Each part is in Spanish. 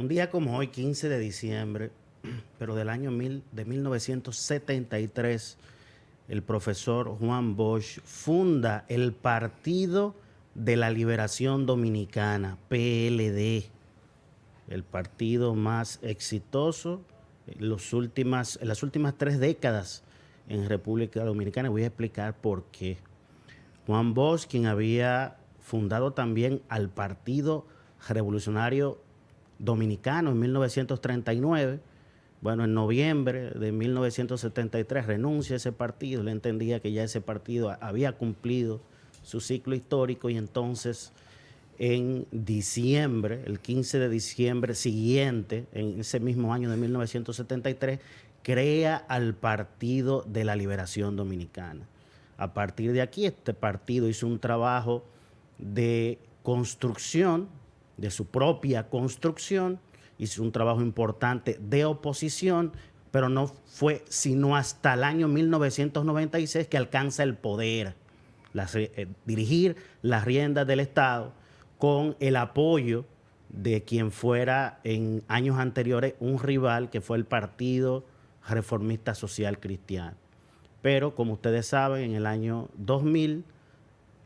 día como hoy, 15 de diciembre, pero del año 1973, el profesor Juan Bosch funda el Partido de la Liberación Dominicana, PLD, el partido más exitoso en las últimas 3 décadas en República Dominicana. Voy a explicar por qué. Juan Bosch, quien había fundado también al Partido Revolucionario Dominicano en 1939, bueno, en noviembre de 1973 renuncia a ese partido. Le entendía que ya ese partido había cumplido su ciclo histórico y entonces en diciembre, el 15 de diciembre siguiente, en ese mismo año de 1973, crea al Partido de la Liberación Dominicana. A partir de aquí, este partido hizo un trabajo de construcción, de su propia construcción, hizo un trabajo importante de oposición, pero no fue sino hasta el año 1996 que alcanza el poder, dirigir las riendas del Estado con el apoyo de quien fuera en años anteriores un rival, que fue el Partido Reformista Social Cristiano. Pero, como ustedes saben, en el año 2000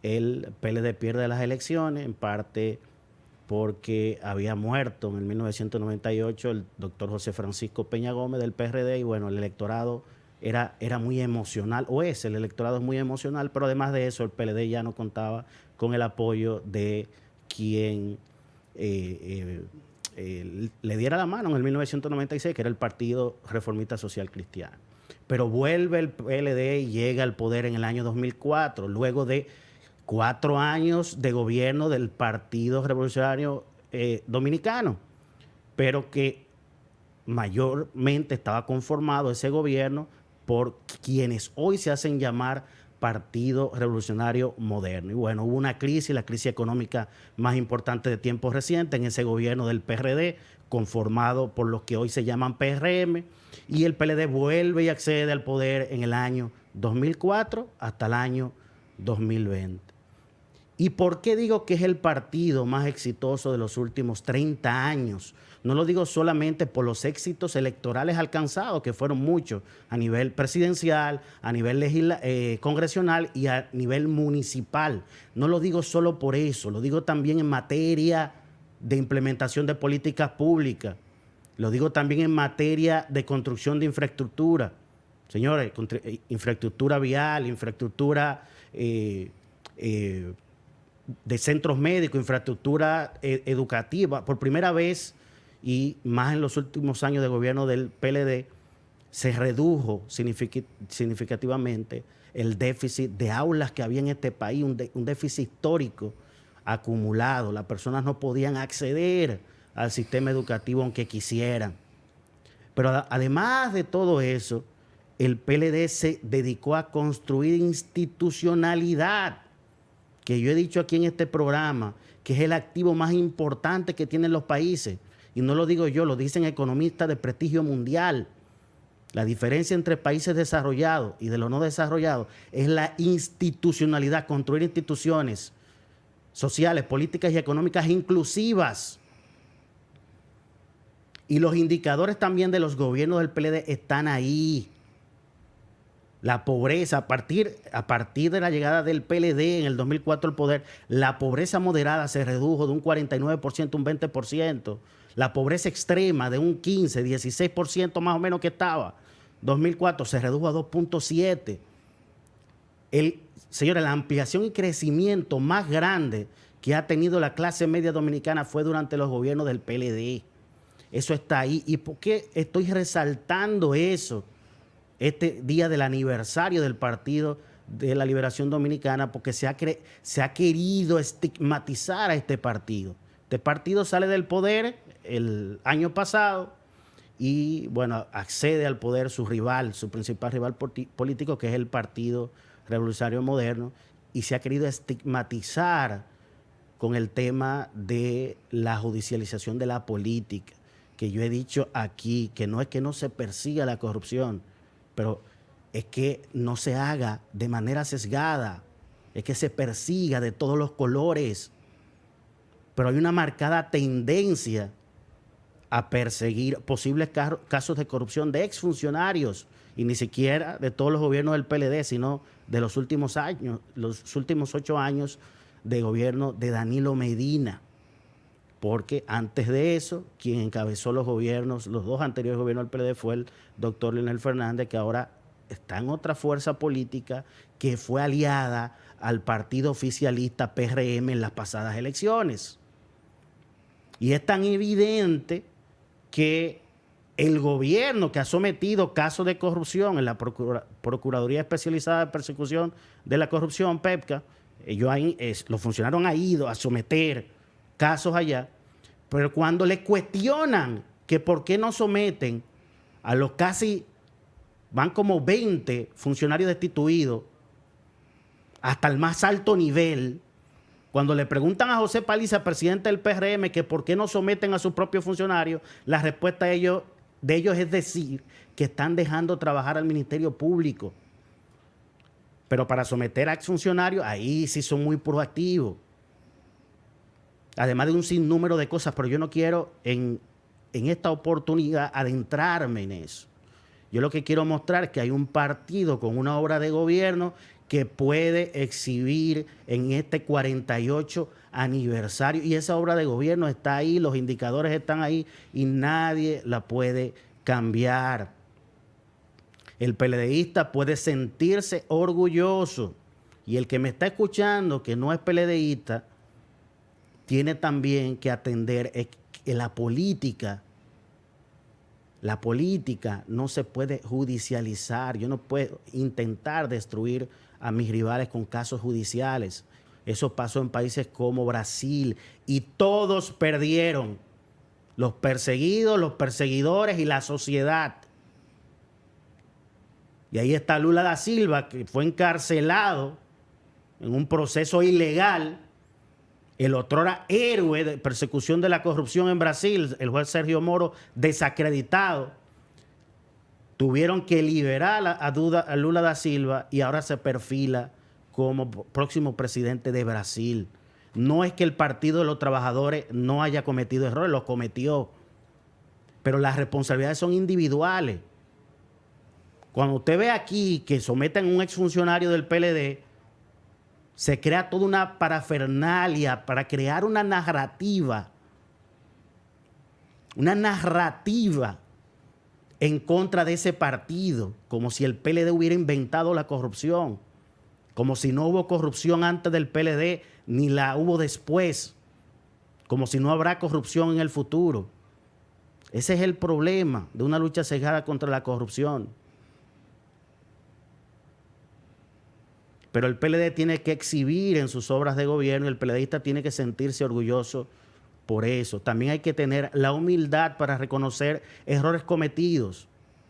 el PLD pierde las elecciones, en parte porque había muerto en el 1998 el doctor José Francisco Peña Gómez del PRD, y bueno, el electorado era muy emocional, el electorado es muy emocional, pero además de eso el PLD ya no contaba con el apoyo de quien le diera la mano en el 1996, que era el Partido Reformista Social Cristiano. Pero vuelve el PLD y llega al poder en el año 2004, luego de 4 años de gobierno del Partido Revolucionario Dominicano, pero que mayormente estaba conformado ese gobierno por quienes hoy se hacen llamar Partido Revolucionario Moderno. Y bueno, hubo una crisis, la crisis económica más importante de tiempos recientes en ese gobierno del PRD, conformado por los que hoy se llaman PRM, y el PLD vuelve y accede al poder en el año 2004 hasta el año 2020. ¿Y por qué digo que es el partido más exitoso de los últimos 30 años? No lo digo solamente por los éxitos electorales alcanzados, que fueron muchos, a nivel presidencial, a nivel congresional y a nivel municipal. No lo digo solo por eso, lo digo también en materia de implementación de políticas públicas. Lo digo también en materia de construcción de infraestructura. Señores, infraestructura vial, infraestructura de centros médicos, infraestructura educativa. Por primera vez, y más en los últimos años de gobierno del PLD, se redujo significativamente el déficit de aulas que había en este país, un déficit histórico acumulado. Las personas no podían acceder al sistema educativo aunque quisieran. Pero además de todo eso, el PLD se dedicó a construir institucionalidad, que yo he dicho aquí en este programa, que es el activo más importante que tienen los países. Y no lo digo yo, lo dicen economistas de prestigio mundial. La diferencia entre países desarrollados y de los no desarrollados es la institucionalidad, construir instituciones sociales, políticas y económicas inclusivas. Y los indicadores también de los gobiernos del PLD están ahí. La pobreza, a partir de la llegada del PLD en el 2004 al poder, la pobreza moderada se redujo de un 49% a un 20%. La pobreza extrema de un 15, 16% más o menos que estaba. 2004 se redujo a 2.7. Señores, la ampliación y crecimiento más grande que ha tenido la clase media dominicana fue durante los gobiernos del PLD. Eso está ahí. ¿Y por qué estoy resaltando eso? Este día del aniversario del Partido de la Liberación Dominicana, porque se ha querido estigmatizar a este partido. Este partido sale del poder el año pasado y, bueno, accede al poder su rival, su principal rival político, que es el Partido Revolucionario Moderno, y se ha querido estigmatizar con el tema de la judicialización de la política, que yo he dicho aquí, que no es que no se persiga la corrupción, pero es que no se haga de manera sesgada, es que se persiga de todos los colores. Pero hay una marcada tendencia a perseguir posibles casos de corrupción de exfuncionarios, y ni siquiera de todos los gobiernos del PLD, sino de los últimos años, los últimos 8 años de gobierno de Danilo Medina. Porque antes de eso, quien encabezó los gobiernos, los 2 anteriores gobiernos del PLD, fue el doctor Leonel Fernández, que ahora está en otra fuerza política que fue aliada al partido oficialista PRM en las pasadas elecciones. Y es tan evidente que el gobierno que ha sometido casos de corrupción en la Procuraduría Especializada de Persecución de la Corrupción, PEPCA, los funcionarios han ido a someter casos allá, pero cuando le cuestionan que por qué no someten a los casi, van como 20 funcionarios destituidos hasta el más alto nivel, cuando le preguntan a José Paliza, presidente del PRM, que por qué no someten a sus propios funcionarios, la respuesta de ellos es decir que están dejando trabajar al Ministerio Público. Pero para someter a exfuncionarios, ahí sí son muy proactivos. Además de un sinnúmero de cosas, pero yo no quiero en esta oportunidad adentrarme en eso. Yo lo que quiero mostrar es que hay un partido con una obra de gobierno que puede exhibir en este 48 aniversario. Y esa obra de gobierno está ahí, los indicadores están ahí y nadie la puede cambiar. El PLDista puede sentirse orgulloso. Y el que me está escuchando, que no es PLDista, tiene también que atender que la política no se puede judicializar. Yo no puedo intentar destruir a mis rivales con casos judiciales. Eso pasó en países como Brasil y todos perdieron. Los perseguidos, los perseguidores y la sociedad. Y ahí está Lula da Silva, que fue encarcelado en un proceso ilegal. El otrora héroe de persecución de la corrupción en Brasil, el juez Sergio Moro, desacreditado. Tuvieron que liberar a Lula da Silva y ahora se perfila como próximo presidente de Brasil. No es que el Partido de los Trabajadores no haya cometido errores, los cometió. Pero las responsabilidades son individuales. Cuando usted ve aquí que someten a un exfuncionario del PLD, se crea toda una parafernalia para crear una narrativa en contra de ese partido, como si el PLD hubiera inventado la corrupción, como si no hubo corrupción antes del PLD ni la hubo después, como si no habrá corrupción en el futuro. Ese es el problema de una lucha cegada contra la corrupción. Pero el PLD tiene que exhibir en sus obras de gobierno, el PLDista tiene que sentirse orgulloso por eso. También hay que tener la humildad para reconocer errores cometidos,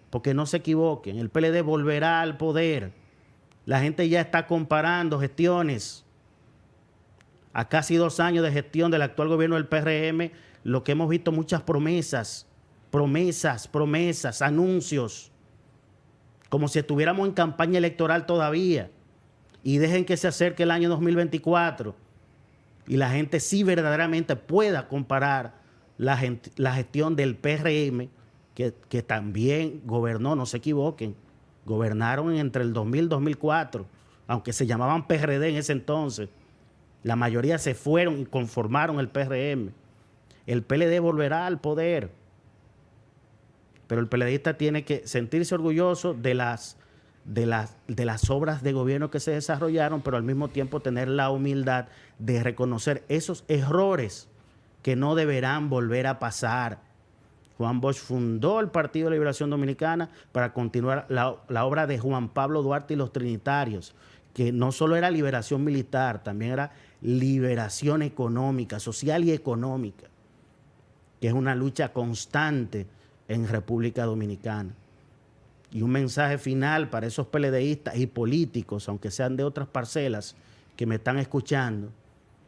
porque no se equivoquen. El PLD volverá al poder. La gente ya está comparando gestiones. A casi 2 años de gestión del actual gobierno del PRM, lo que hemos visto muchas promesas, anuncios, como si estuviéramos en campaña electoral todavía. Y dejen que se acerque el año 2024 y la gente sí verdaderamente pueda comparar la gestión del PRM, que también gobernó, no se equivoquen, gobernaron entre el 2000 y 2004, aunque se llamaban PRD en ese entonces. La mayoría se fueron y conformaron el PRM. El PLD volverá al poder, pero el PLDista tiene que sentirse orgulloso de las obras de gobierno que se desarrollaron, pero al mismo tiempo tener la humildad de reconocer esos errores que no deberán volver a pasar. Juan Bosch fundó el Partido de Liberación Dominicana para continuar la obra de Juan Pablo Duarte y los Trinitarios, que no solo era liberación militar, también era liberación económica, social y económica, que es una lucha constante en República Dominicana. Y un mensaje final para esos PLDistas y políticos, aunque sean de otras parcelas, que me están escuchando.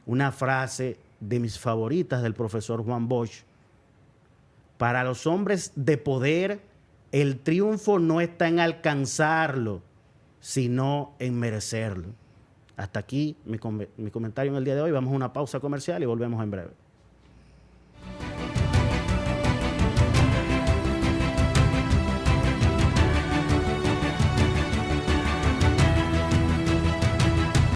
Una frase de mis favoritas del profesor Juan Bosch. Para los hombres de poder, el triunfo no está en alcanzarlo, sino en merecerlo. Hasta aquí mi comentario en el día de hoy. Vamos a una pausa comercial y volvemos en breve.